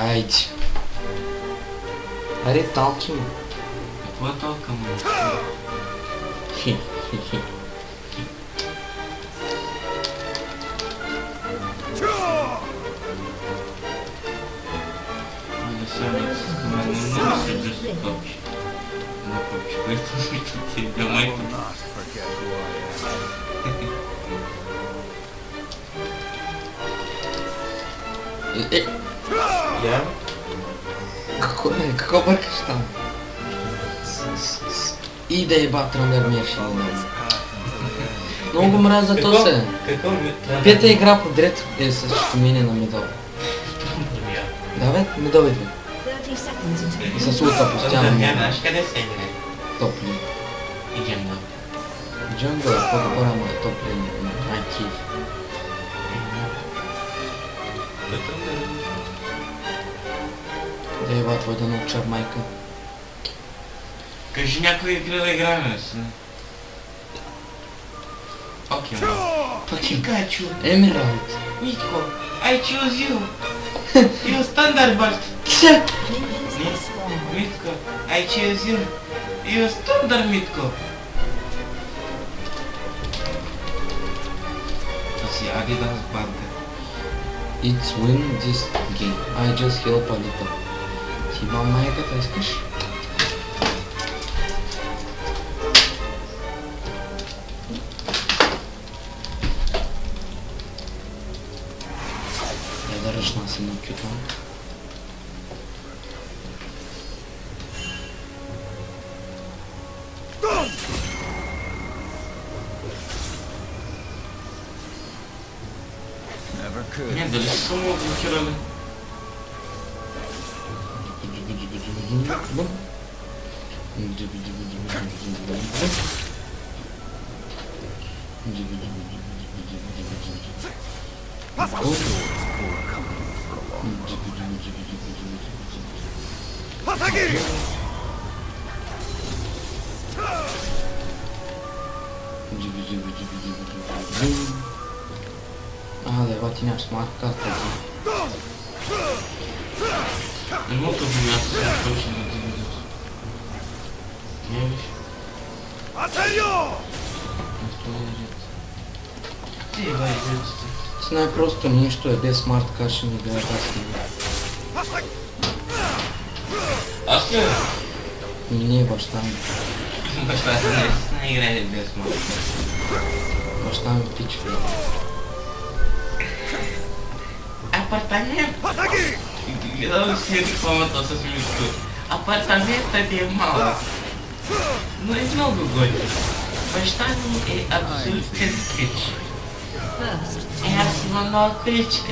Айде. Аре, талки му. Какво е толкова му? Хи-хи-хи. Айде сега не искаме, но много се да се топиш. Едно повече, което ми ти е майко. Я? Какво бъркаш там? И да е батрандър ми е шал. Много мраза то се. Какво ми трябва? Пета игра подред е също мине на медал. Да бе, медал идва. 30 seconds until И се слута постоянно. Знаеш къде се играе? Топли. Идем да. Джангъл е по-добър, ама е топли. Майки. Да е ба твой да науча майка. Кажи някоя игра да играем с. Окей. Пикачу. Емералд. Митко. I choose you. You Thunderbird. minions will spawn. Митко. I choose you. You Thunder Митко. Си Adidas банка. It's win this game. I just help a little. Ти ба майката искаш? Я да ръчна си на кюта. Never could. Не, дали са му блокирали? Лева ти нямаш смарт карта. Не мога да го място се точно да ти видят. Не виж? Ти бай, деците. С най-просто нищо е без смарт карта ще ми играе баски. Аз ли? Не е баща ми. Баща не играе без малко. Баща ми пичва. Апартамент! Гледам си рекламата с Митко. Апартаментът е малък, но е много готин. Баща ми е абсолютен скрич. Аз имам нова количка.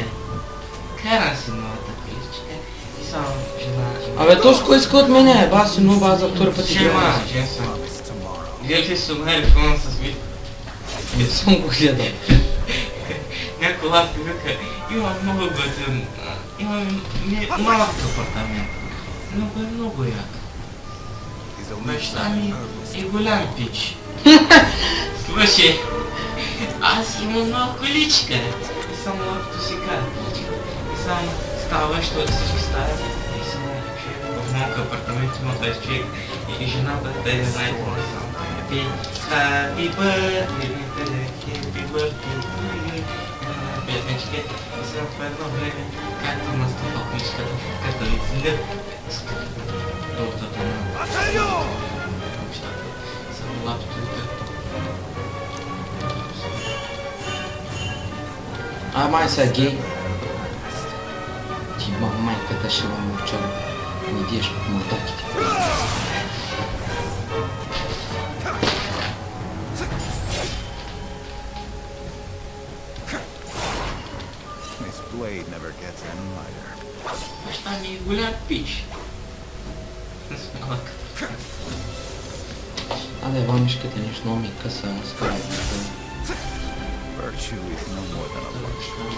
Карам си новата количка и само жена. Абе, то с кой иска от мене е, баси, но база втори път играе. Жен съм. Гледах ли съм на реклама с Митко? Не съм го гледал. Някой лапи вика, има много готин, имам малък апартамент, много е много яко. Баща ми е голям пич. Слушай, аз имам нова количка и само лапто си кара количка. И само става, защото всички ставят и само в малък апартамент има 20 човек и жената да не знаете на само. Happy birthday, happy birthday. Петнички и сега по едно време, както настъпа количката в католиците, тортата на общата. Само лапто и като. Май са гей. Ти ба майката ще ме мълча. Не диеш по мърдаките. This blade never gets any lighter. Баща ми е голям пич. Смалък. Абе, вамишката нещо много ми къса, скъпа. Virtue is no more than a luxury.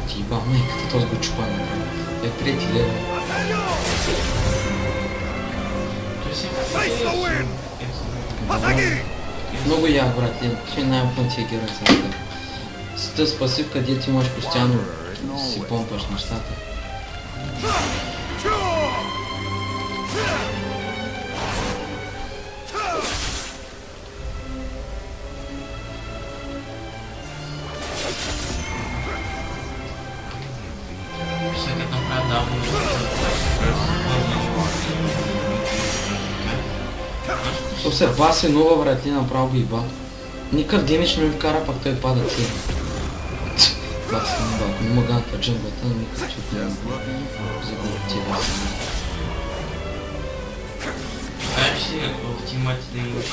Ти ба майката, този го чупа на е трети лева. Много як, брат, ти е най-опънтия герой за сега. С тази пасивка, където ти можеш постоянно си помпаш нещата. Сега като направя давно Обсервация нова, брат, ти направо го иба. Никакъв демидж не ми вкара, пак той пада цел. Това си не балко, не мога да джамбата, но никакъв чут не мога. Загубя тия. Кажеш си в тимата да имаш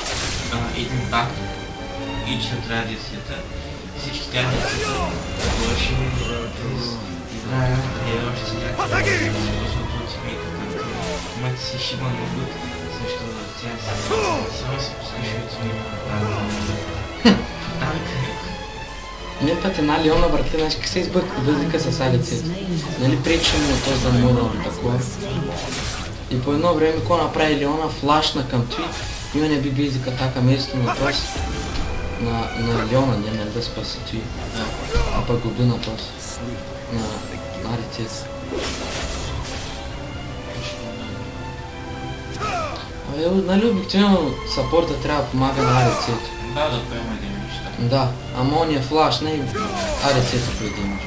един танк и че от радиацията всички тях да се върши играят и още някакви в момента си шима на бъд, също тя само се пускаше от свои танк. Мен път една Леона, брат, знаеш как се въздика с алицето. Нали пречи му този да му да такова. И по едно време, кога направи Леона, флашна към Тви, има не би бейзик атака место на този, на Леона, не да спаси Тви. А пък губи на този, на Аритец. Нали обикновено саппорта трябва да помага на Аритец. Да, да поема един неща. Да, ама он е флаш, не и Аритец преди имаш.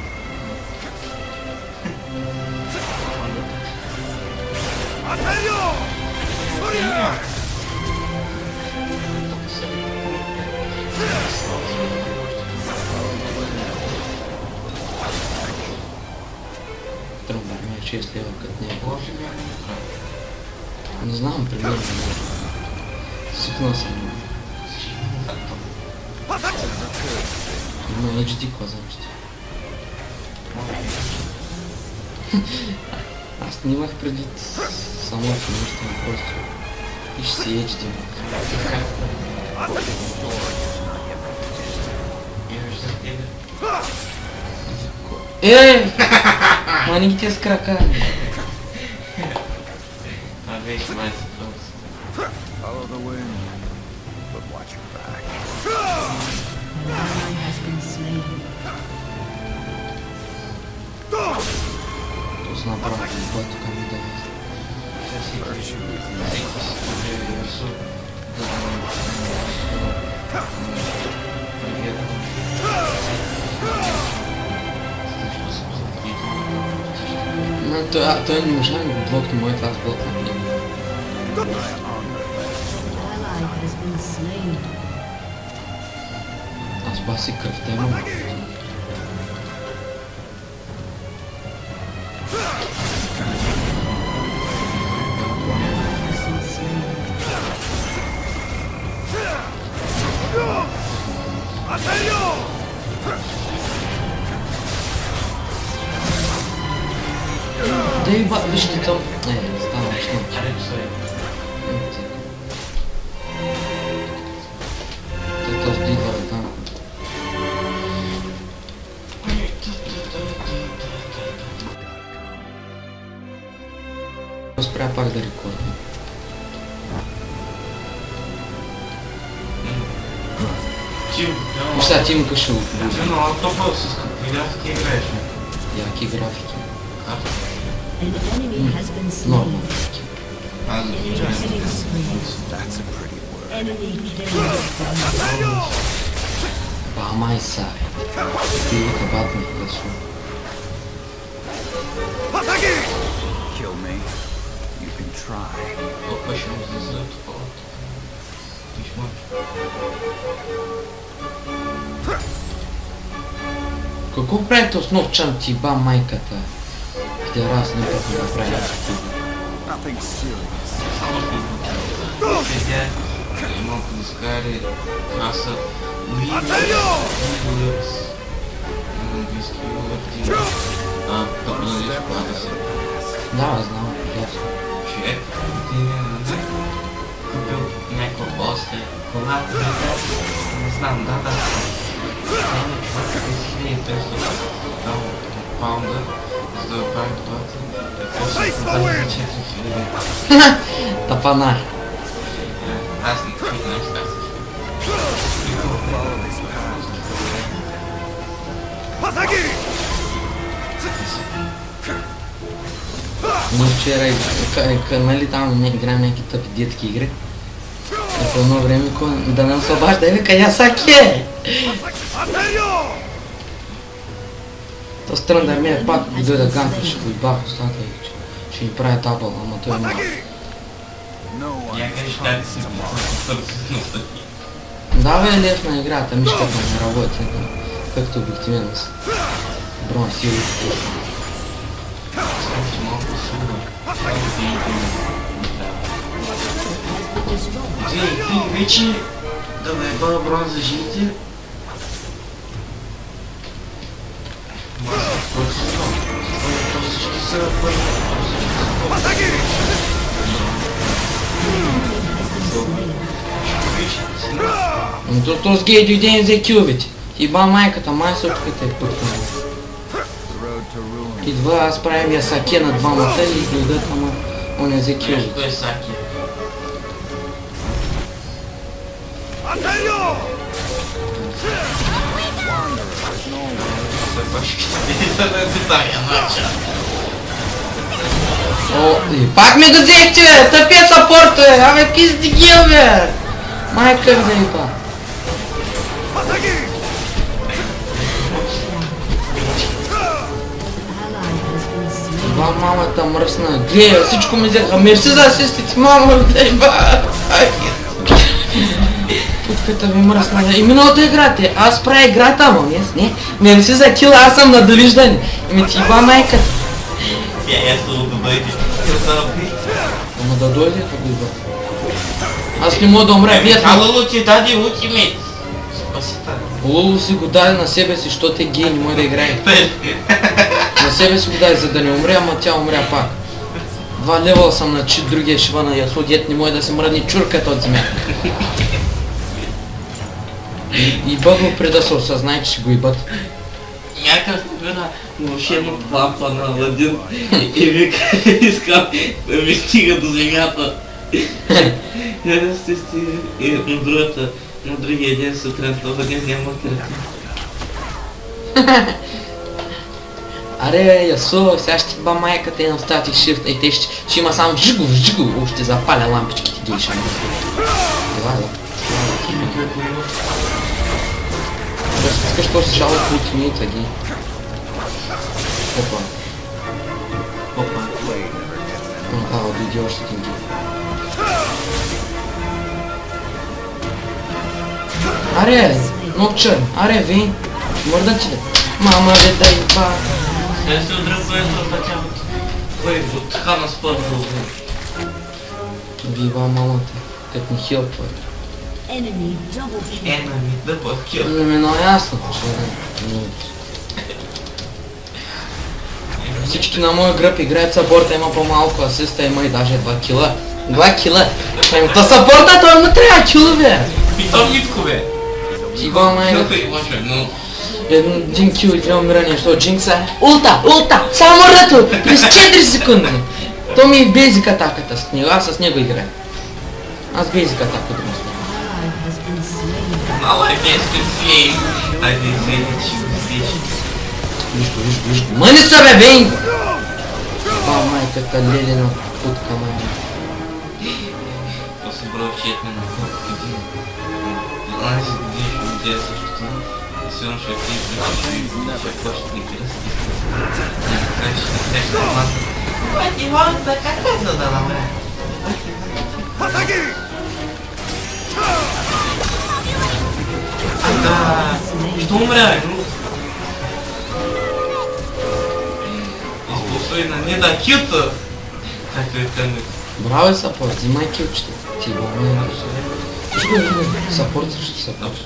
Тръмбър ми е 6 лева, като не е. Не знам, примерно. Сипнал съм. Има HD козъмщи. Аз снимах преди самото нещо на просто. Пише си HD. Мани ги те с крака. Това беше майца Follow the wind, but watch your back. An ally has been slain. То се направи, който към ми да той не можа да го блокне моето, аз блокнах него. An ally has been slain. Аз баси кръвта имам. Да и вижте там. Става нещо. Този дидва е там. Спря пак да рекордим. Сега Тимка ще го побуди. Но топъл с какви графики играеш? Яки графики. An enemy has been slain. Нормално. Аз да видя. Killing spree. That's a pretty word. Enemy killing. By my side. Think about me, that's all. Kill me. You can try. Опа ще му излезе от хората. Виж Какво прави този нов чан ти ба майката? Къде раз не бях да направя това. Nothing serious. само седя, малко дискари, краса, Уилс, английски латин, да продължиш колата си. Да, знам, ясно. Човек, ти не купил някаква после, колата, не знам, да. 1500 паунда, за да правим колата. После колата 4000. Тапана. Аз не чух нещо. Follow this path. Masagi! Ние вчера, нали там не играем някакви тъпи детски игри. И по едно време да не се обажда и вика, Ясаке! То странно да ми е пак дойде ганка, ще го избах устата и ще ни прави табъл, ама той е малко. No one Я is кажеш как си tomorrow. Да бе, лесна играта, мишката не работи, както обикновено с брон сили. малко силно. Ти вече да ме бъда брон за жените. То с гей дойде и взе кюбите. Иба майката, май сочката е пътна. The road to ruin. Идва, аз правим Ясаке на двамата и дойдат, ама он не взе кюбите. Кой е Саки? О, и пак ми го взехте, бе! Тъпия сапорт, бе! Абе, пизди гил, бе! Майка ви да иба. Иба мамата мръсна. Гледа, всичко ми взеха. Мерси за асистите, мама ви да иба. Путката ми мръсна. И миналата играта, аз правя играта, ама не. Мерси за кила, аз съм на довиждане. Ми ти иба майката. Я стало да дойде. Ама да дойде, като иба. Аз не мога да умря, вие Халало ти даде ултимейт. Спасита. Лулу си го даде на себе си, защото е гей, не може да играе. На себе си го даде, за да не умре, ама тя умря пак. 2 левела съм на чит, другия шива на Ясо, дет не може да се мръдни чурката от земята. И бъд му преда се осъзнае, че ще го ибат. Някакъв спира машина плампа на Аладин и вика, искам да ми стига до земята. Я да се стига. И на другия ден сутринта Аладин няма картина. Аре, Ясо, сега ще ба майката и на статик shift, и те ще има само жигов, ще запаля лампичките гейша. Това да. Искаш то се шало по ултимейта ги. Опа. Дойде още един ги. Аре, нокчер, аре ви. Мърда ти да. Мама бе да иба. Сега се отръпва това тялото. Кой от хана спът дълго. Бива мамата, като ни хилпва. Enemy double kill. Енами, да подкил. Не ми е много ясно, че всички на моя гръб играят сапорта, има по-малко асиста, има и даже 2 кила. 2 кила! Та сапорта, той му трябва килове! Питомнитко бе. Ти го майка. Килфей може, но... Един кил и 2 умирания, защото Джинкса е... Улта! Само мърдато! През 4 секунди! То ми е бейзик атаката с него, аз с него играя. Аз бейзик атака да му сме. Ally has been slain. Мало е днеска слей. Айде, слей, че го здеш. Виж го. Мъни са бе, Венко! Майката Лелина путка майка. После брочетне на колко години. 12 години ще видя същото. Сигурно ще ти ще почне да игра с и така ще не среща маса. Ти може да как да намеря? Да, ще умря, но... Използвай на не да кюта! Както е тъмник. Браво, сапорт, взимай килчета. Ти го майка. Виж го, сапорт също сапорт.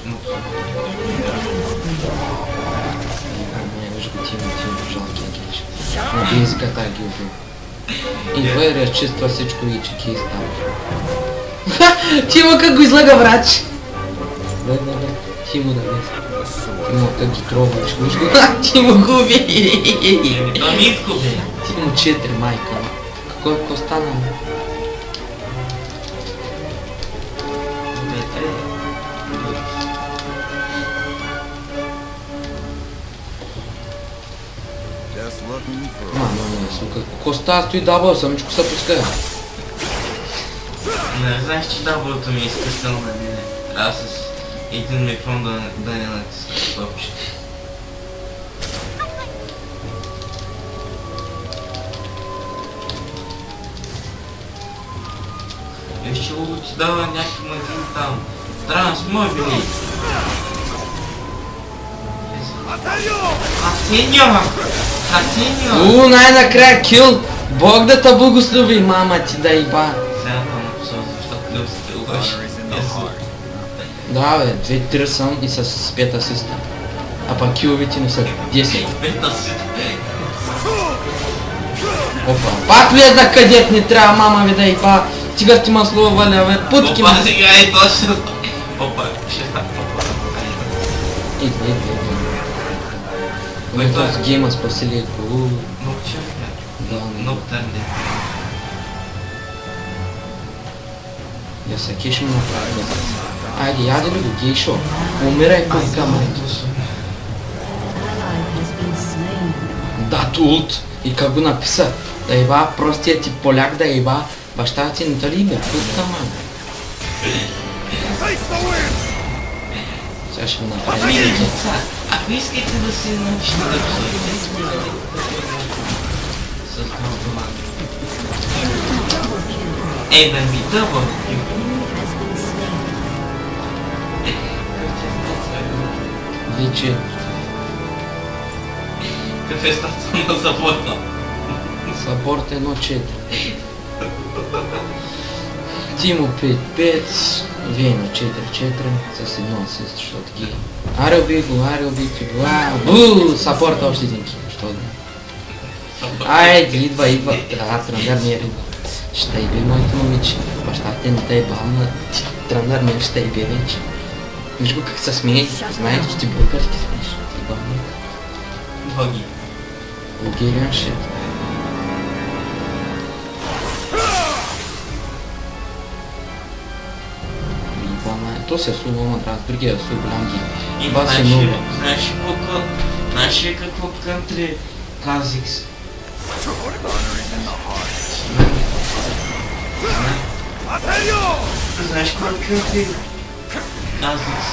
Виж го, Тимо, жалкия гейш. На бейзика тая ги убил. И той разчиства всичко и че ки става. Тимо как го излага, врач! Бе, Тимо да влез. Тимо как ги трова, виж го. Тимо губи! То митко бе. Тимо 4, майка. Какво стана? Коста стои дабъл, самичко се пуска. Не, знаеш, че W-то ми е изкъсано на мене. Трябва с един микрон да не натискам топче. Виж, че Лудо ти дава някакви магазин там. Трансмобили. Хасеньо! Хасеньо! Най-накрая кил! Бог да те благослови, мама ти да иба. Сега там псо, защото да стрелваш. Да бе, 2-3 съм и с 5 асиста. А пак киловите не са 10. Опа, пак влезна където не трябва, мама ви да иба. Стига ти масло валя, бе, путки Опа, ме. сега е точно. Опа, ще Иди. Ой, този гейма спасили. много чакай. Да, Много търди. я се кешим направи. Айде, яде ли го гейшо? Умирай по камерата. Ally has been slain. Да, тулт. И как го написа? Да еба простия ти поляк, да еба баща ти не ли бе? Тулта, мама. Сега ще го направи. Мили деца, ако искате да се научите да псувате, с това. Ей, да ми дъбъл. Has been slain. Вече Какъв е статуса на заплата? Сапорт 1-4. Тимо 5-5. Вие на 4-4 с едно асист, защото ги... Аре убий го, бу, сапорт още един кил, що да. Айде, идва. Тренер ми е идва. Ще иби моето момиче. Баща ти не те е бал на тренер ми ще иби вече. Виж го как се смее, знаете, че ти български смееш. Ти бавно. Боги. Bulgarian shit. То се сува на трябва, другия су голям ги. И Това си много. знаеш ли какво кънтри Казикс? Знаеш какво кънтри Казикс?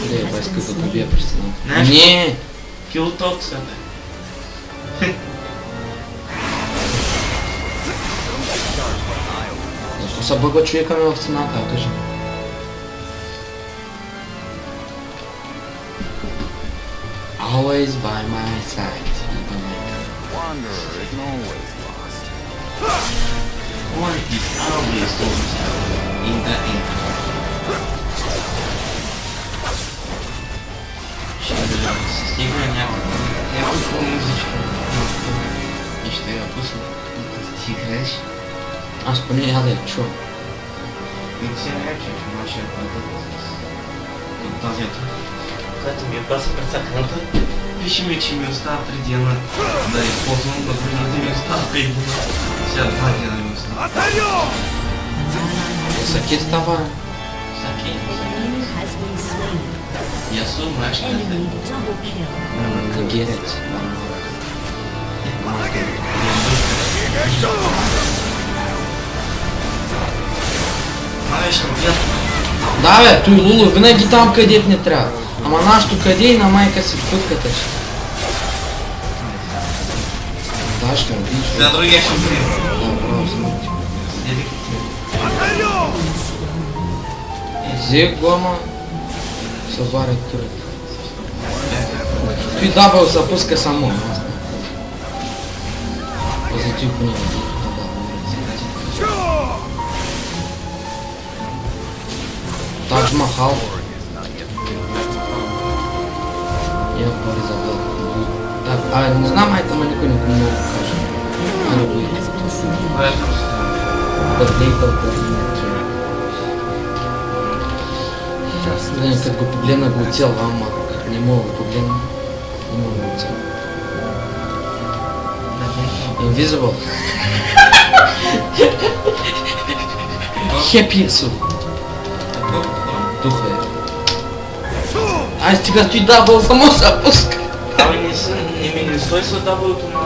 Къде е байска да добия през стената? Знаеш Не! Килтокса, бе. Защо са бъгва човека ми в стената, кажа? Always by my side. Wanderer isn't always lost. What is always lost in the end? Ще стига някаква музичка и ще я пусна. Ти играеш? Аз поне я да я чувам. И ти се нарече, нашия приятел от тази която ми е паса прецаканата. Пише ми, че ми остава 3 дена да използвам, но преди ми остава 5 дена. Сега 2 дена ми остава. Всеки става. Всяки. Enemy has been slain. Ясо, знаеш къде Enemy double kill. Нигерец. Знаеш, не Да бе, той Лулу винаги там където не трябва. Ама нашето къде и на майка си путката ще. Да, ще убиш. За другия ще умрем. Да, право съм. Дели Взех го, ама се варят турет. Той дабъл се пуска само. Позитив по него. Тадж Махал. Я пари забыл. Так, не знам, айта ма никой не мога да каже. Айде го Enemy has been slain. Това е просто. Бъдлейтъл координатор. Не, като го погледна го цял, ама не мога да погледна. Не мога да го цял. Invisible. Хепиесо. Дух е. Ай, стига стои дабъл, само се пуска. Ами не ми не стой с дабълто на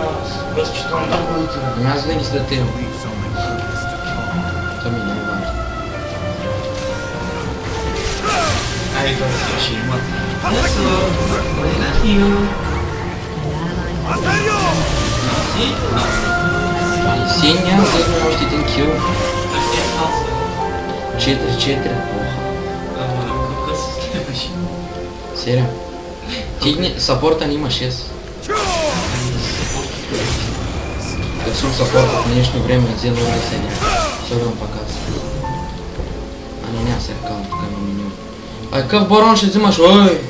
Просто че това много лутира. Ами аз винаги след тебе. Leaves only purpose to talk. Това ми е най-важно. Ай, това си ще има. Несо, Нахил. Си? И синя, взехме още един кил. Как е халса? 4-4. Колко се следваше? 7. Ти сапорта ни има 6. Като съм сапорта в днешно време, взел да седя. Особено пак аз. А не, няма се ръкавам, тук има меню. А какъв барон ще взимаш? Ой!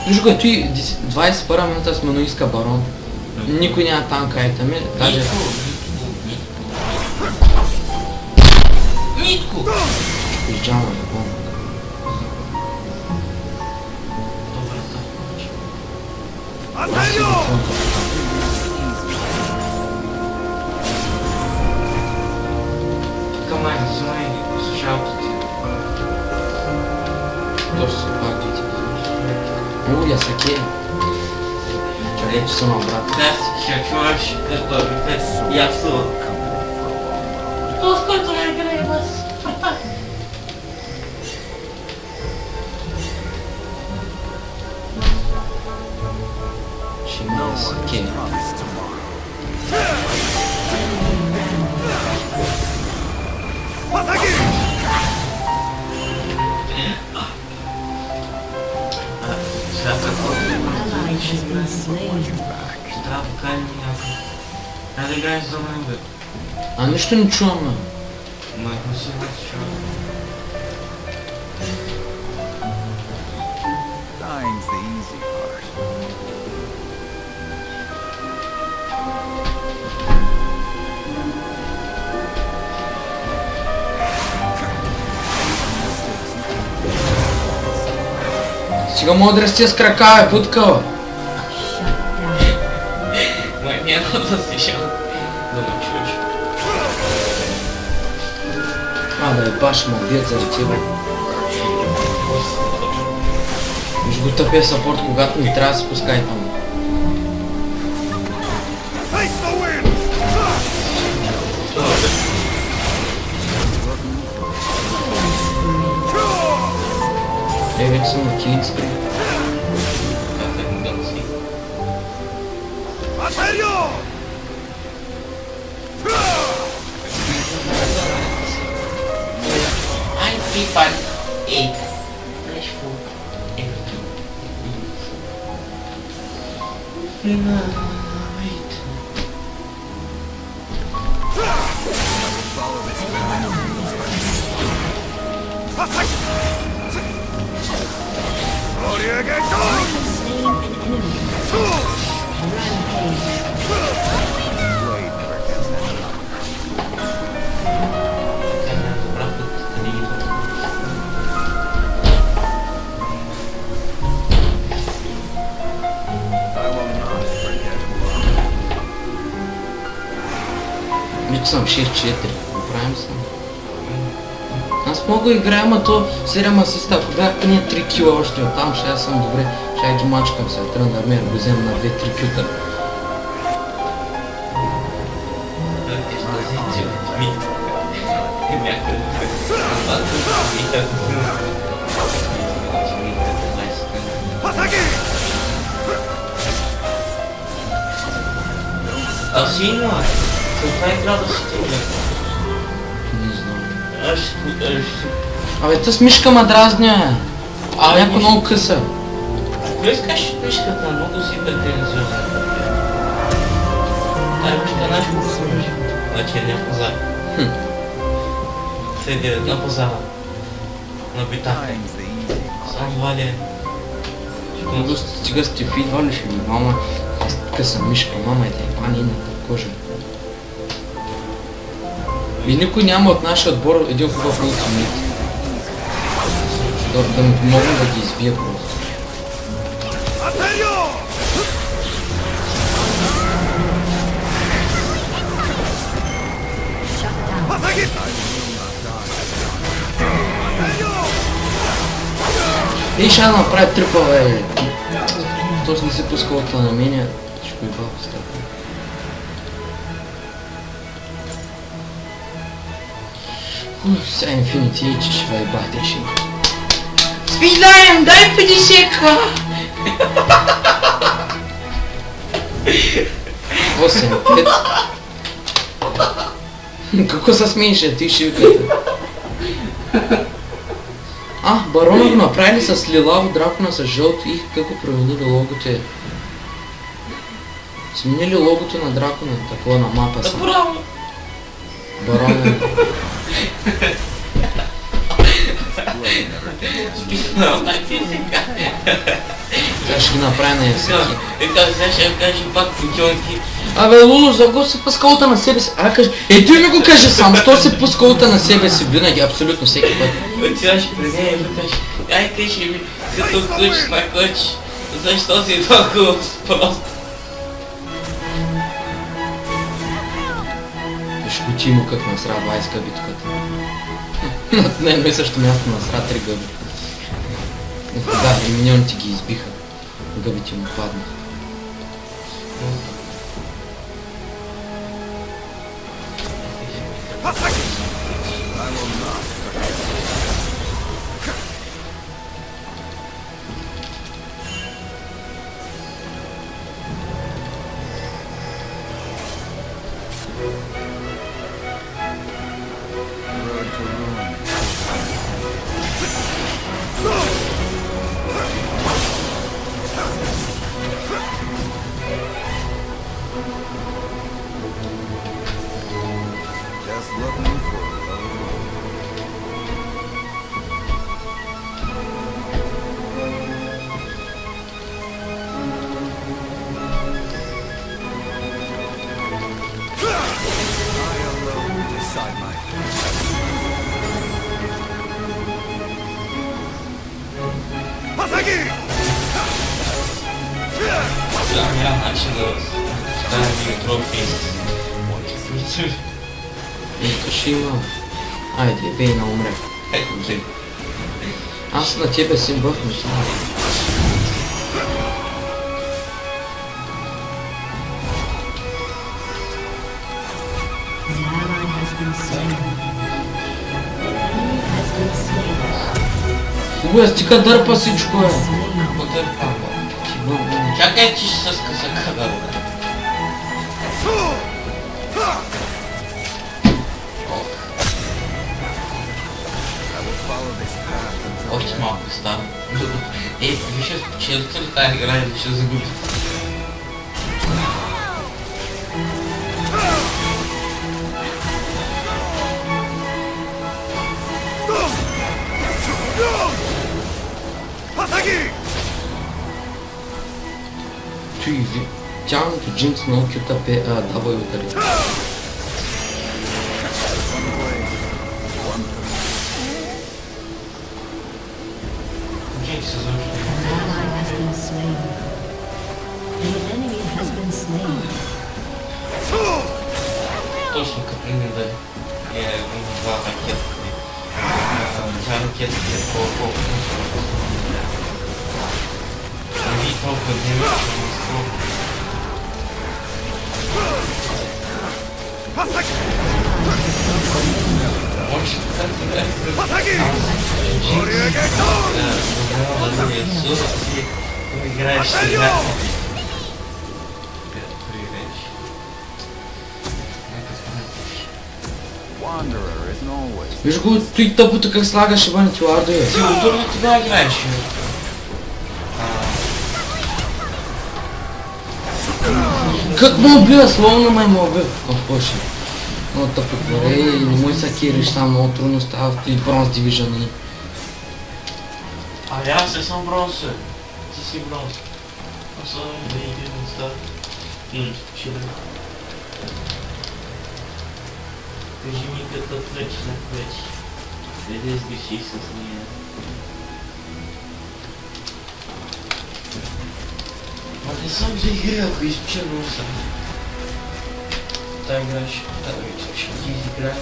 Виж го, ти 21 минута сме, но иска барон. Никой няма танка айтами, даже... Нитко! Пижама, напомня. Добре, Аз си го тонка. Камай, взимай слушалките. Точно се пак ти. Уля, саке. Чакай, че съм обратно. Да, ще чуваш като витец ясува. Това с който не играе без Спартак. Ще ми е саке. Promise tomorrow. Сега какво? Ally has been slain. Ще трябва да поканим някой. Дай да играеш за мен, бе. А нищо не чувам, бе. Май, не си да се чува. Dying's the easy part. Сега мога да расти с крака, бе, путкава. Shut down. Май, няма да слышал. Да ме чуеш. А, да е баш му бият заради тебе. Виж го тъпия сапорт, когато ми трябва да се пускай там. Face the wind! Вече съм на килинг спри. Как е да си? Aserio! Ai, pipa. Eita. Flash fogo. Eita. Gloria Gaton! Slain an enemy. Rampage. Blade never gets that. Cara, pra puta, lindo. I will not forget tomorrow. Вече съм 6-4. Оправим се. Аз мога да играя, ама то 7 асиста. Ако бях поне 3 кила още от там, ще съм добре. Ще ги мачкам се, трябва да армия го взема на 2-3 кюта. А сильно? Това е трябва да се стигне. Не знам. Аз Абе, тъс мишка ма дразня. А някой много къса. ако искаш мишката, много си претенциозен. Тая мишка наша го служи. На черния пазар. Седи на пазара. На битака. Dying's the easy part. Сам валя. Много стига стефи, валиш ми, мама. Къса мишка, мама е тя, нейната кожа. И никой няма от нашия отбор един хубав ултимейт. Да ми помогна да ги избия просто. Aserio! Shut down. Asagi! И ще да направи трипа, бе. Точно не си пуска лота на мене. Ще го ебал в стъпа. Ну, вся Infinity Age ще вайбати ще. Спиляем, дай 50к! 8, 5. Какво се смееш, ти шивката? А, барона го направили с лилаво дракона с жълто и какво променили логото е. Сменили логото на дракона, такова на мапа Да са. браво! Барона. Спиляем, дай 50к! Тя ще ги направи на языки. Сега ще ми кажи пак путенки. Абе, Лулу, заго се пуска ута на себе си. Кажи. Ти ми го кажи сам, що се пуска ута на себе си винаги, абсолютно всеки път. Отиваш при нея и викаш, ай кажи ми, като ключ на ключ, защо си толкова прост? Шкучи му как насра 20 битката. На едно и също място насра 3 гъби. Да, и миньоните ги избиха. Гъбите му паднаха. Road to ruin. Just looking for a load. I alone decide my fate. Сега начин да ставим трофи. Ето ще има. Айде, Вейна умре. Аз на тебе си бъхна. An ally has been slain. Enemy has been slain. Уе, стига дърпа всичко е. Потърпам. Ти бъм. Чакай, че ще се скъса кадър. I will follow this path until Още малко става. Виж, ще спечелите ли тази игра или ще загубите? Ти ви. Тяното Джинкс много кюта дава и удари. Джинкс се защо. An ally has been slain. An enemy has been slain. Точно като не да е два ракета. Тя ракета е по-колко. Ви толкова не ми може така играеш сега. Wanderer isn't always. Виж го, той тъпото как слагаше вънти лардове. Ти готов ли това играеш? Как му убива, словно май му убива. Боже. Много тъпо горе и не му са кириш, там много трудно става в тези бронз дивижъни. А аз не съм бронз. Ти си бронз. Аз съм да иди на става. Чили. Кажи ми като плеч на плеч. Не да сгреши с нея. Ма не съм за игра, ако изчервам съм. Та игра ще ти изиграе.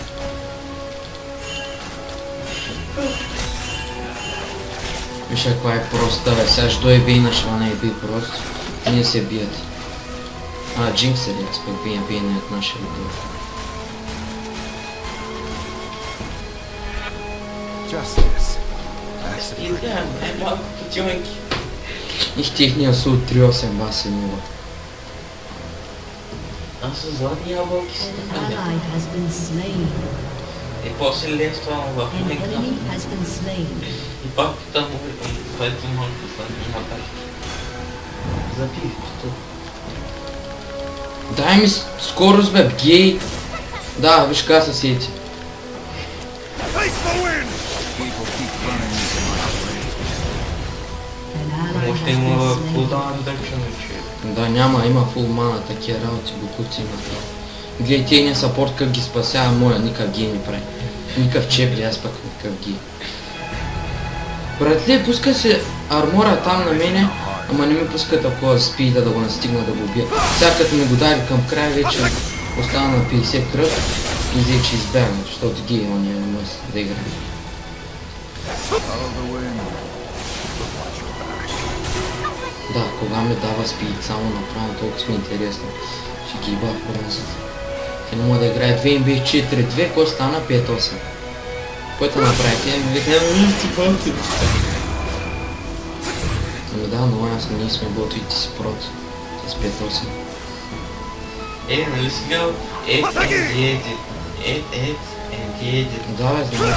Виж каква е проста, бе. Сега ще дойде Вейна, ще не е бил прост. Ние се бият. Джинкс е ли, аз пък Вейна е от нашия отдел. Justice. That's a И pretty да, най-малко пътионки. И техния су 3-8 баси 0. Аз с златни ябълки са An така. ally has been slain. И после лества в An Майнкрафт. enemy has been slain. И пак там, което може да златни ябълки. Запивкото. Дай ми скорост, бе, гей! Да, виж как се сети. Face the wind! People keep running into my way. An ally Може has да има been slain. кулдаун redemption, че... Да, няма, има фул мана, такива работи, букуци има това. Гледай, тения саппорт как ги спасява, моя никак гей ми прави. Никакъв чеп, аз пък никакъв гей. Братле, пуска се армора там на мене, ама не ми пуска такова спида да го настигна да го убия. Сега като ми го даде към края вече остана на 50 кръв и взе, че избягна, защото гей он не може да играе. Follow the wind. But watch your back. Да, кога ми дава спид само направо, толкова сме интересно. Ще ги бах бронзата. Те не мога да играе 2 им бих 4-2, кой стана 5-8. Който направи, тя ми вика, ти бати. Ами да, но ясно, ние сме ботви и ти си прот. С 5-8. Нали си гледал? Да, бе, знам.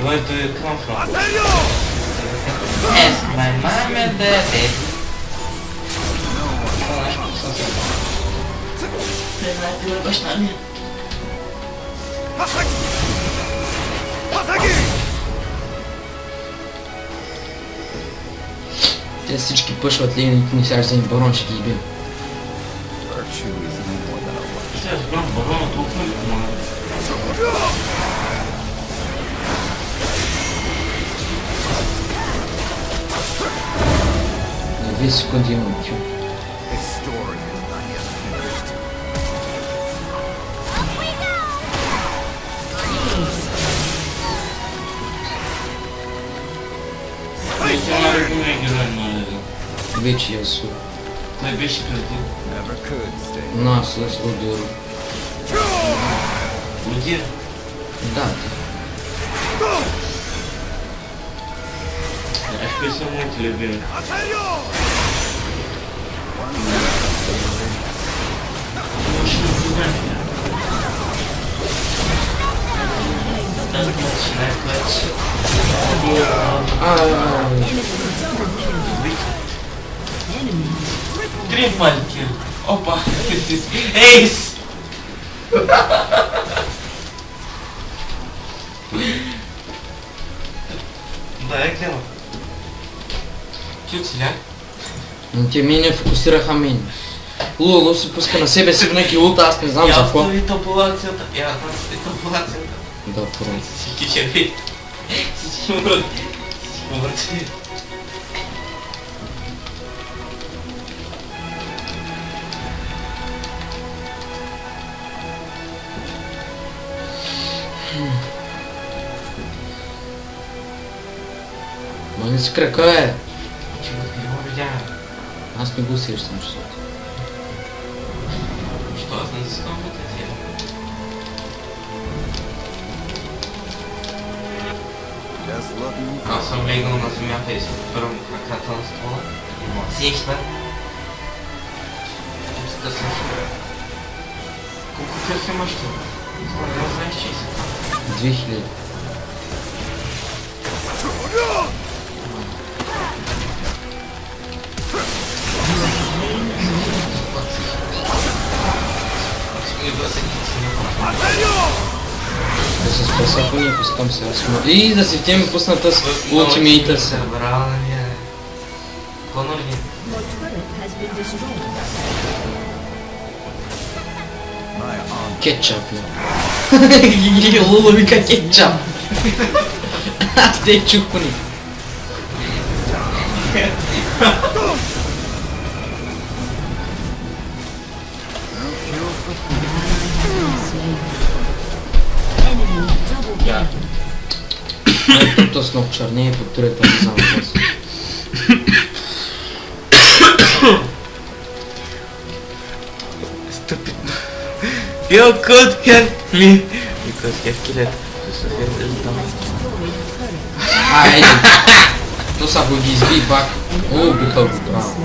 Where do you come from? Señor! Yes, my mom and dad. Това е баща ми. Hasaki! Hasaki! Те всички пъшват ли, никой не сега ще вземе барон, ще ги избием. Virtue is no more than a weapon. Сега сбрам барона толкова ли помага? На 2 секунди имам кил. This story is not yet finished. Това е любимия герой на Лего. Вече Ясу. Той беше преди. Never could stay. Нас с Лодиро. Лудир. Да, Знаеш кои са моите любими? Може да проблем. Най-клач. Enemy. Три пальки. Опа. Ейс! Да, я гледам. Чуть ля. но те мене фокусираха мене. Лулу се пуска на себе си винаги лута, аз не знам за какво. Я остави популацията. Я остави популацията. Да, просто. Всички черви. Всички умрат. Всички умрат. Ма не си крака, бе. Човек не го видявам. Аз не го сещам, защото. Що аз не искам да те тя? Just looking Аз съм легнал на земята и си подпирам краката на стола. И му сеща. Скъсам се. Колко кръв имаш ти? Не знаеш, че си. 2000. Да се спаса, ако не пускам сега смо. И да си те ми пусната с ултимейта се. Събрания. Конор ли? Your turret has been destroyed. my arm. Кетчап, бе. Лула вика кетчап. Аз те чух по ни. Slain. Enemy double kill. Ето с нов чернее под турета, не знам какво си. Стъпитно. You could help me. Because you killed Destroyed turret. Ай, то са го ги изби пак. О, биха го, браво.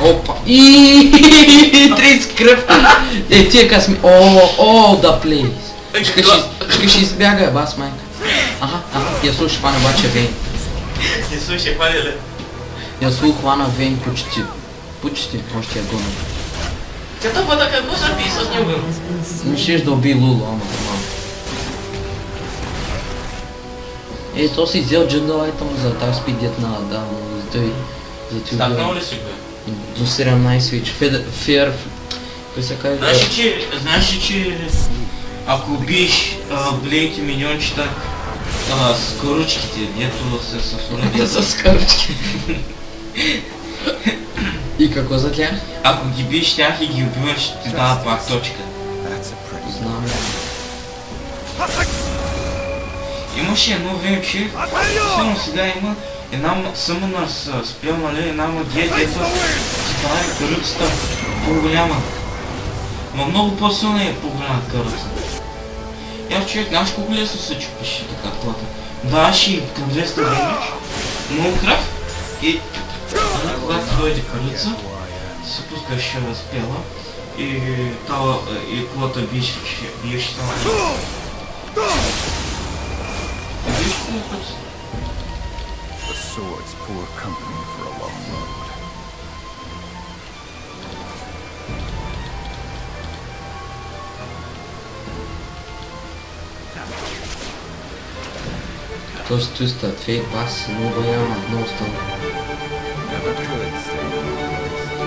Опа. И 30 кръв. Тия късми. О, да плейс. Ще избяга, бас майка. Аха, я слушай, хвана обаче Вейн. Не слушай, хвали ли? Я слух хвана Вейн почти. Почти, още я гона. Като бъда какво записал с него? Has been Мислиш да уби Лулу, ама малко. То си взел джунгъл айтъм за тази спидят на Адам, за той Стакнал убил. ли си го? До 17 вече. Фер... Той се каже... Знаеш ли, че ако убиеш големите миньончета с коручките, дето се съсурят, С каручки. И какво за тях? ако ги биеш тях и ги убиваш, ще ти дава пак точка. That's a pretty... Знам. Имаше едно време, че само сега има една съмъна с спел, нали, една магия, дето си прави каруцата по-голяма. Но много по-силна е по-голяма каруцата. Я човек, знаеш колко лесно се чупиш така колата. Даваш и по 200 време, много кръв и когато дойде каруца, се пускаш спела и колата биеш там. Виж колко път. The sword's poor company for a long road. Този твистът фейк бас, много яма, много стана. Never could stay in one place.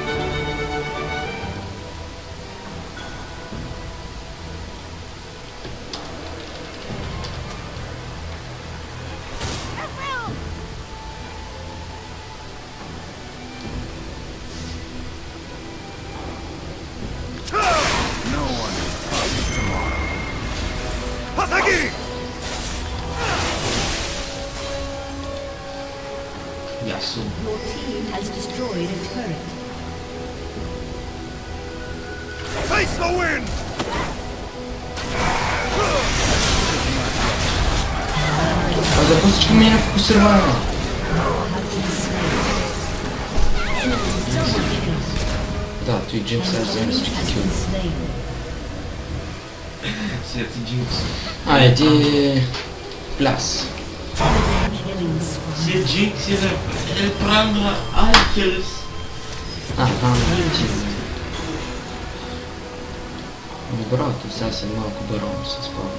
No one is promised tomorrow. Hasagi! Ясно. Your team has destroyed a turret. Face the wind! А за всички ми е фокусирана. Да, той Джим сега вземе всички Has кил. been slain. След Джинкс. Айде... Пляс. Killing spree. След Джинкс е прандра Айкелс. Аха, Джим. Добро, то сега съм малко барон, се спомня.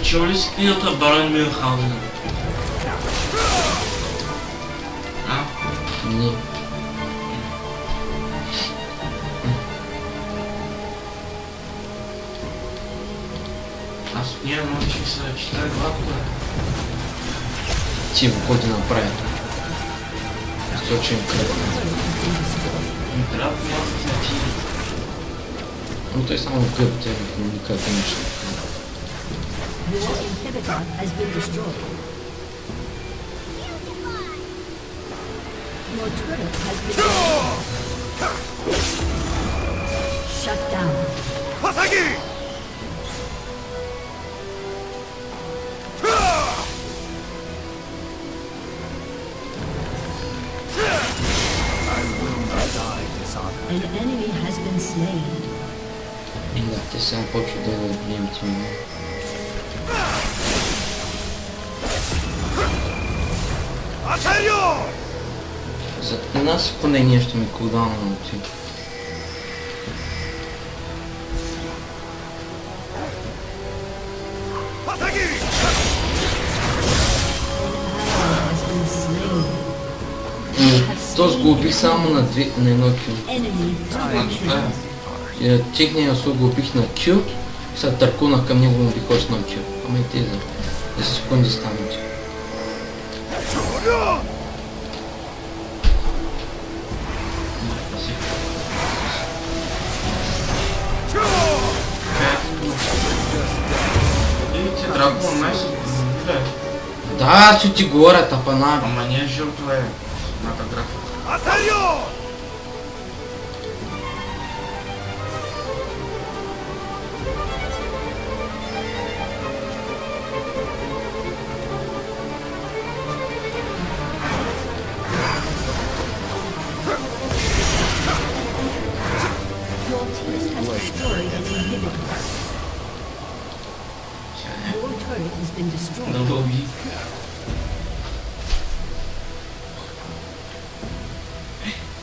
Чува ли си книгата Барон Мюнхгаузен? А? Не. Аз от нея научих се чета гладко. Ти го кой ти направи? Източен кръв. Не трябва да няма значи. Но той само кръв, те никак не ще. Your inhibitor has been destroyed. Your turret has been shut down. Hasagi! I will not die dishonored. An enemy has been slain. Да, те сега почват да гнем тима. Aserio! За една секунда и нещо ми кулдауна на ти. Hasagi! Has been slain. Този го убих само на едно кил. Enemy double kill. Техния осо го убих на кил, сега търкунах към него му убих още на кил. Ама и те за секунди станат. Видите, Дракон най-се. Да, ще ти говоря, тапана. Ама не е жълто е. Едната графа. ¡Asedio! Your team has destroyed an inhibitor. Your turret has been destroyed. Да го уби.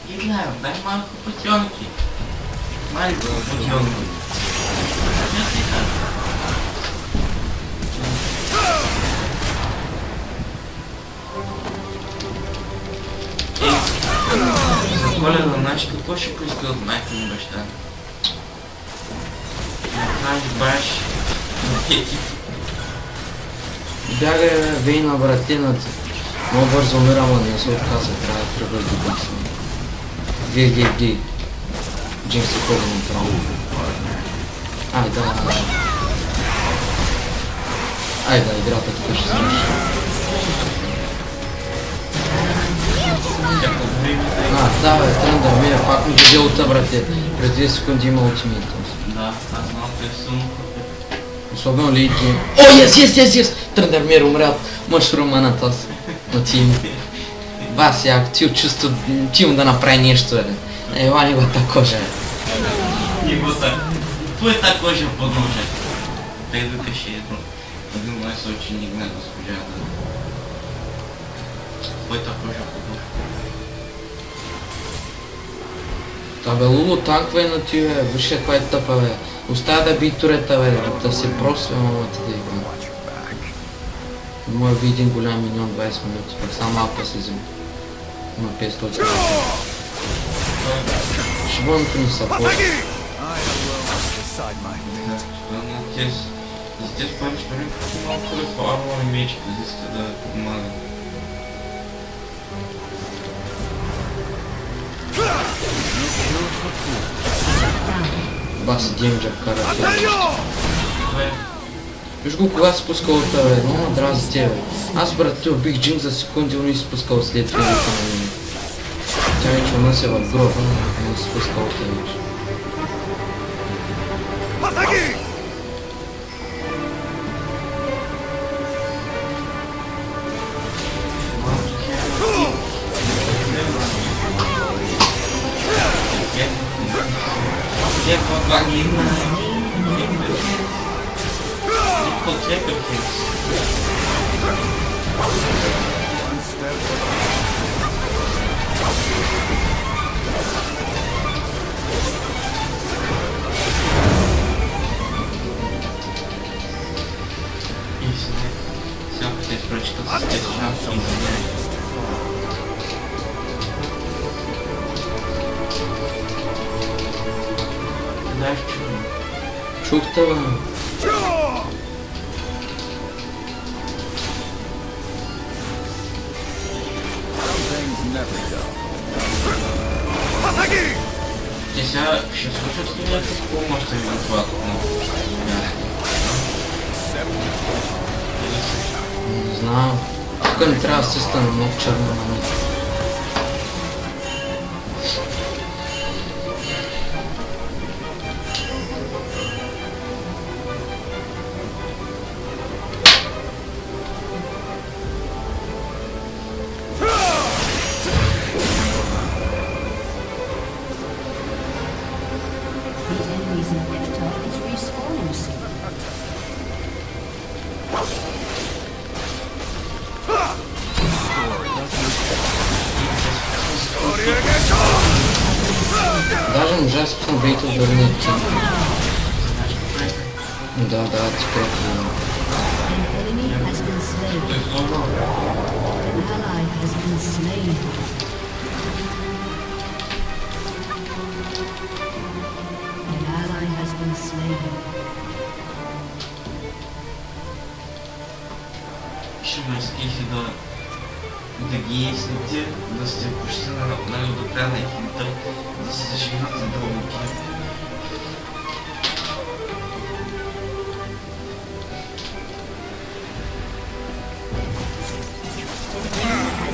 Гитлер, дай малко пътьонки. Малко пътьонки. Я ти кажа. За Коледа, значи какво ще поиска от майка ми баща? Направи баш макети. Бягай, бе, Вейна, братината. Много бързо умирам, а не се отказа, трябва да прибър до бъдеще. Гей. Джеймс е ходи направо. Ай, да. Ай, да, играта тук ще свърши. Да, бе, Тръндър Мир, пак ми даде улта, брате. През 2 секунди има ултимейт. Да, аз знам, че е силно. Особено ли ти? О, yes! Тръндър Мир умря мъшрума на този. На тим. Бас, як ти чувство, тим да направи нещо, бе. Ела ли го такожа? Нивота. Твоята кожа под ножа. Тъй да каше едно. Един мой съученик на госпожа да. Твоята кожа под ножа. Та бе, Лулу танквай на ти, бе. Виж каква е тъпа, бе. Оставя да би турета, бе. Да се просве, мамата да игра. Watch your back. Моя би един голям миньон 20 минути, пък само малко се взима. Има 500. Шибоното ни са по... ¡Pasa aquí! I will decide my fate. Здесь париш пари, малко да хварва мечки, за да помага. Бас, геймджър кара. ¡Asedio! Виж го кога спуска от бе, много дрази тебе. Аз брат, убих Джим за секунди, но и спускал след това на мен. Тя вече унасе в гроба, но не спуска от тебе вече. ¡Pasa aquí! Где подвалина? Подкрепил Хикс. One step Истина. Все, хотел прочитать здесь шанс. Ты знаешь, что? Чух те, бе. Some things never go. ¡Pasa aquí! Здесь ще случат ли някакъв помощ евентуално? Не знам. Тук не трябва да се стане много черно на мен. The enemy's inhibitor is respawning soon. Даже не можа да спусна бейта от дърния тим. Да, ти пробвам. An enemy has been slain. Той злоба. An ally has been slain. An ally has been slain. Ще ме скифи да ги изсните, да сте почти до края на хита, да се заживят за дълбоки. Has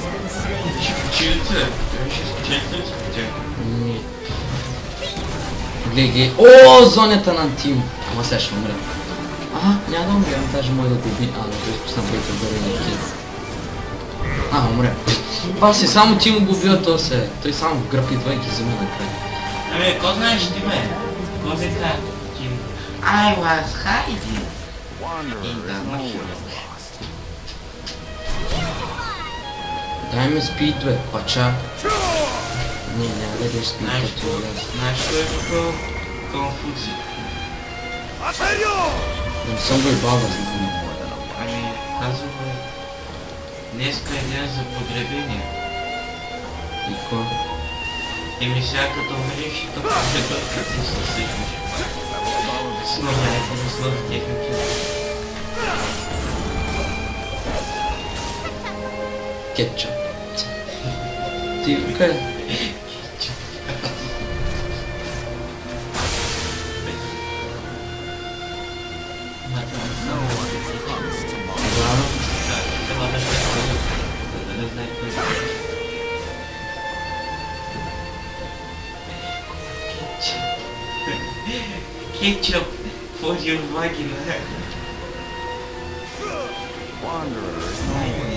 been slain. скучилица. Той ще скучилица ли спитя? Не. Гледай. О, зонята на Антим. Ама сега ще умрем. Няма да умрем, даже може да го уби. Но той изпусна бейта в дървения кит. Умрем. Баси, само ти му го убива то се. Той само в гръб идва и ги взима накрая. Ами, какво знаеш ти, бе? Какво се казва? I was hiding. Wanderer is nowhere lost. Дай ме спит, бе, пача. Не, няма да идеш спит, Знаеш като аз. що е такова? Конфуций. Не съм го ебал да знам. Ами, казва, днеска е ден за погребение. И какво? Еми сега като умреш, то погребът като се съсипнеш. Сновете на слава техники. Кетчъп. Ти къде? Кетчуп for your vagina. Wanderer is nowhere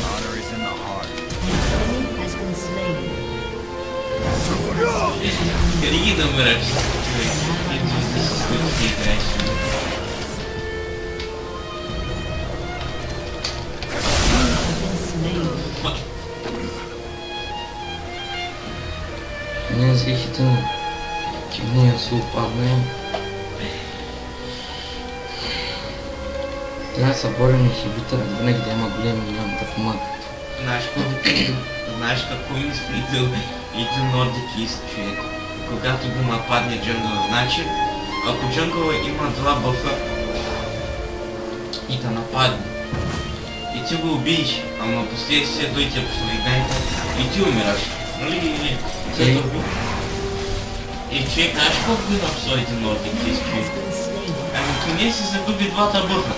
honor is in the heart. Enemy has been slain. Скорее да умрешь. Ты играешь. Не зрихите кивния се опадне. Трябва да се борим и хибитъра, винаги да има големи милион да помага. Знаеш какво ми изпитал един нордик ист човек, когато го нападне джунгъла. Значи, ако джунгъла има два бъфа и те нападне, и ти го убиеш, ама последствие дойде по следнайта и ти умираш. Нали? И човек, знаеш колко го напсо един нордик ист човек? Ами то не си загуби двата бъфа.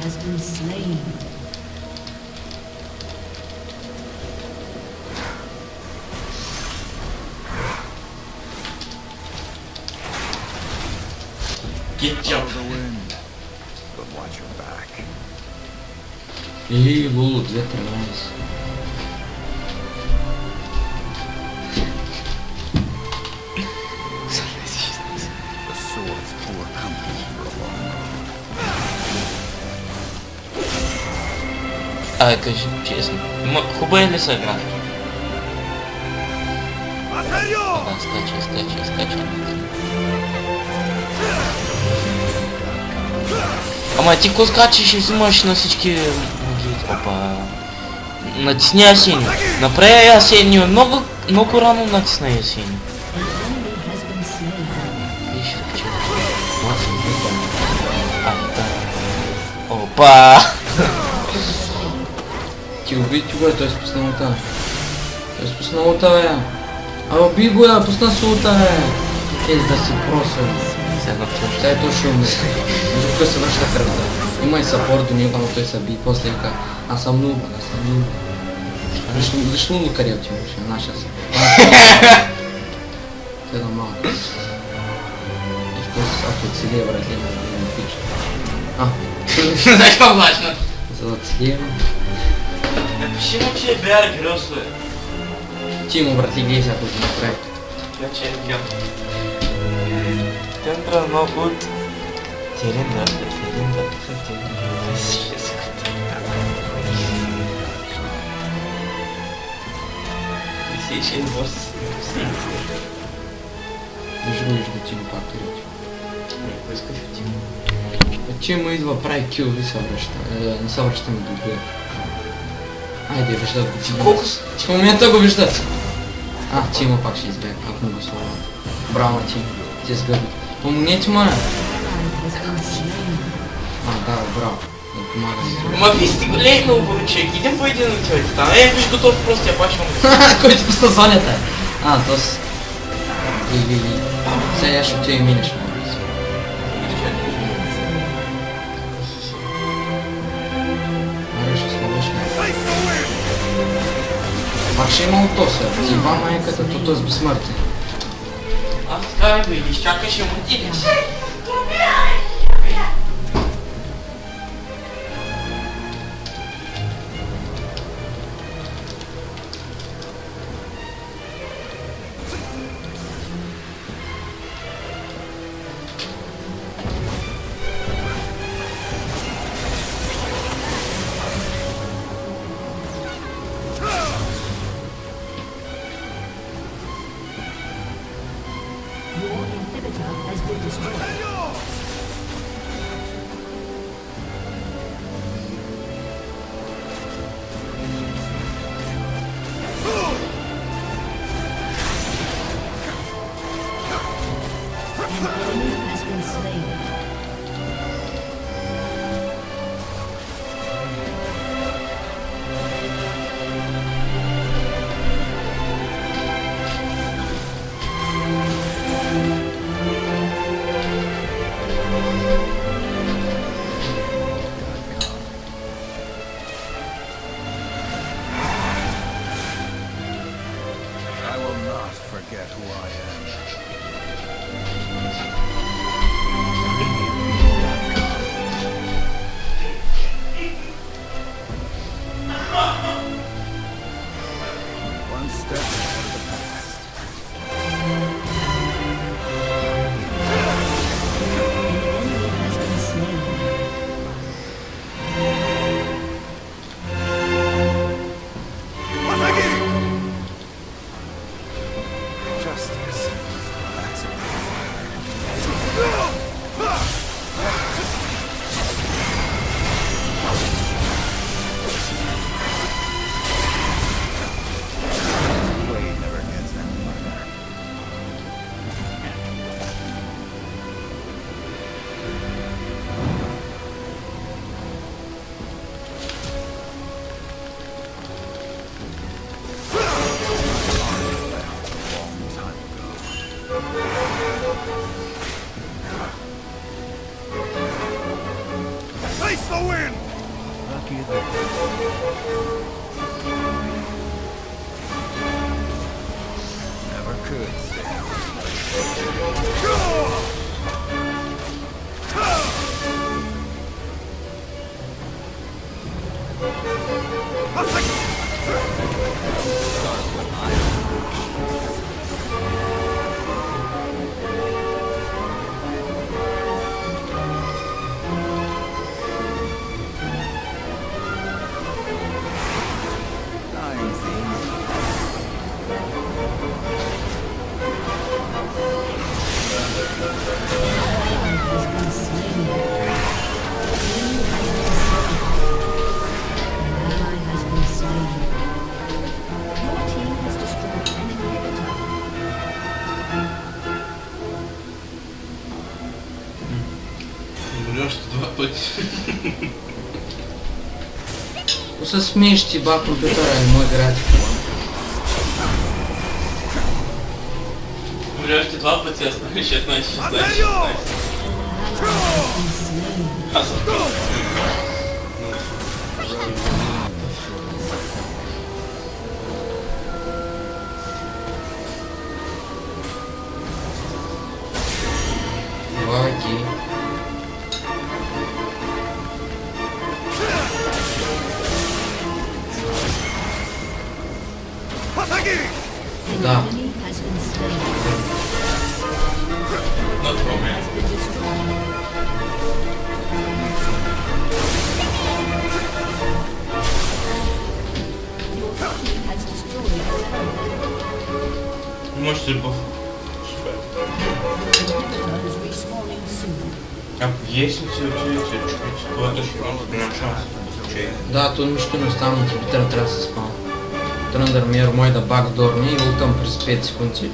Has been slain. Кетчуп. Follow the wind, but watch your back. И лулу 2-13. The sword's poor company for a long road. Кажи честно. Хубава ли са игра? Да, скачай. Ама ти ко скачаш и взимаш на всички... Опа... Натисни Асени. Направи Асени. Много рано натисна Асени. Has been slain. Виж, че... Да. Опа! Ти уби ти го е, той спусна лута. Той спусна лута, бе. Уби го я, пусна с лута, бе. Да си просъл. Сега е то шумно. Между той се връща кръвта. Има и саппорт до него, но той се би. После вика, аз съм нуба. Виж лулу къде отиваш, наша са. Те да малко. И в този ако целия вратлина, да не пише. Знаеш какво важно? За да целия. Напиши му, че е Беар Грилс, бе. Ти му, брат, гледай сега тук направи. Значи е гледам. Тендра много от... Теренда. Виж го, ти го пак речи. Ти му идва, прави кил и се връща. Не се връщаме до две. Айде, виждат го ти. Колко са? В момента го виждат. Тимо пак ще избега, ако му го словам. Браво на Тимо, ти сгъби. Помогнете, моля! Да, браво. Да помагам. Ма ви сте големи оборучек, идем по един от човек там. Виж готов просто я бачвам. Който пусна зонята. То с... Ви. Сега я ще отида и минеш. Аре, ще сложиш ме. Пак ще има от то сега. Ти два майката, то е безсмъртен. Аз така бе, изчакай, ще му отидеш. Your inhibitor has been destroyed. An enemy has been slain. I will not forget who I am. One step ahead of the past. An enemy has been slain. Justice. That's Blade never gets any further. Long time ago. Face the wind! Lucky there. Never could stay. Dying's easy. Has been slain. An ally has been slain. Your team has destroyed an inhibitor. Умреш два пъти. То се смееш ти, ба, компютъра е мой график. Умреш ти два пъти, аз станах 16, 16, 16. Been slain. Аз съм Давай ти. An Да. enemy has been slain. на това ме. Has been destroyed. Your team has destroyed a tower. Може да бъв. Супер. The inhibitor is respawning soon. Ако есть ли се отидете, чукайте, това е да ще имам шанс. Че Да, то нищо не остана, компютъра трябва да се спава. Тръндърмир мой да бакдорни и ултам през 5 секунди.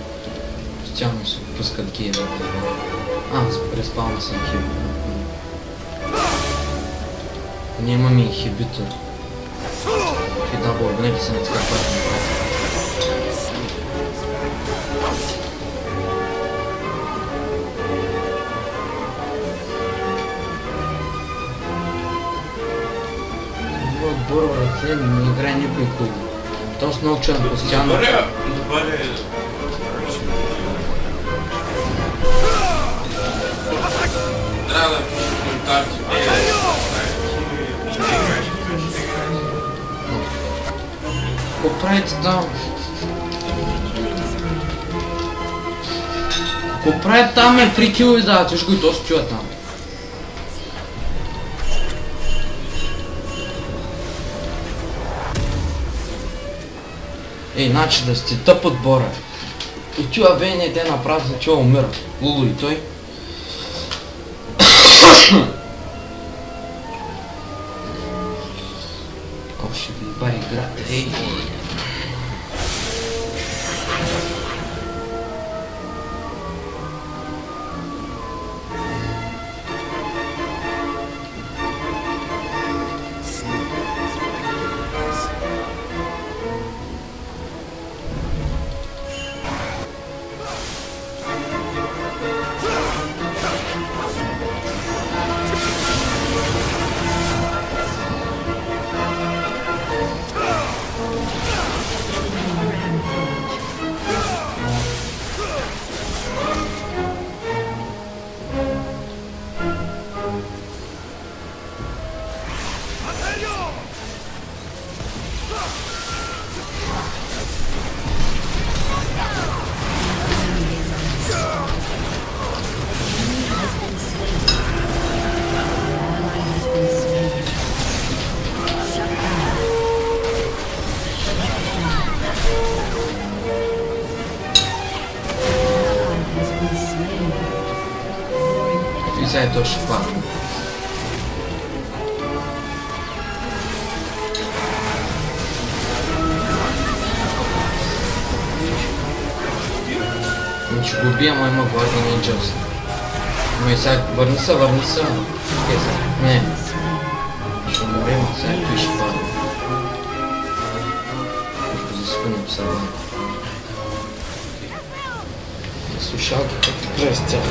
Постоянно се пускат гейве. Преспална съм хип. Нямам инхибитор. И да, благодаря се на така пътна. Отбор ръце не играе никой хубаво. То с научен постоянно. Добре. Трябва да пише коментар, Какво правите там? Какво правите там, ме? 3 кило дават, виж го и то се чува там. Ей, значи да сте тъп отбора. И чува бе, те направо за чува умира. Лулу и той. О, ще ви ба играта, ей. И сега е точно това. Ще го убия, но има Guardian Angels. Но и сега върни се. Не. Ще умрем, сега той ще падне. Ще заспънем сега. Слушалки, как ти прави с тях?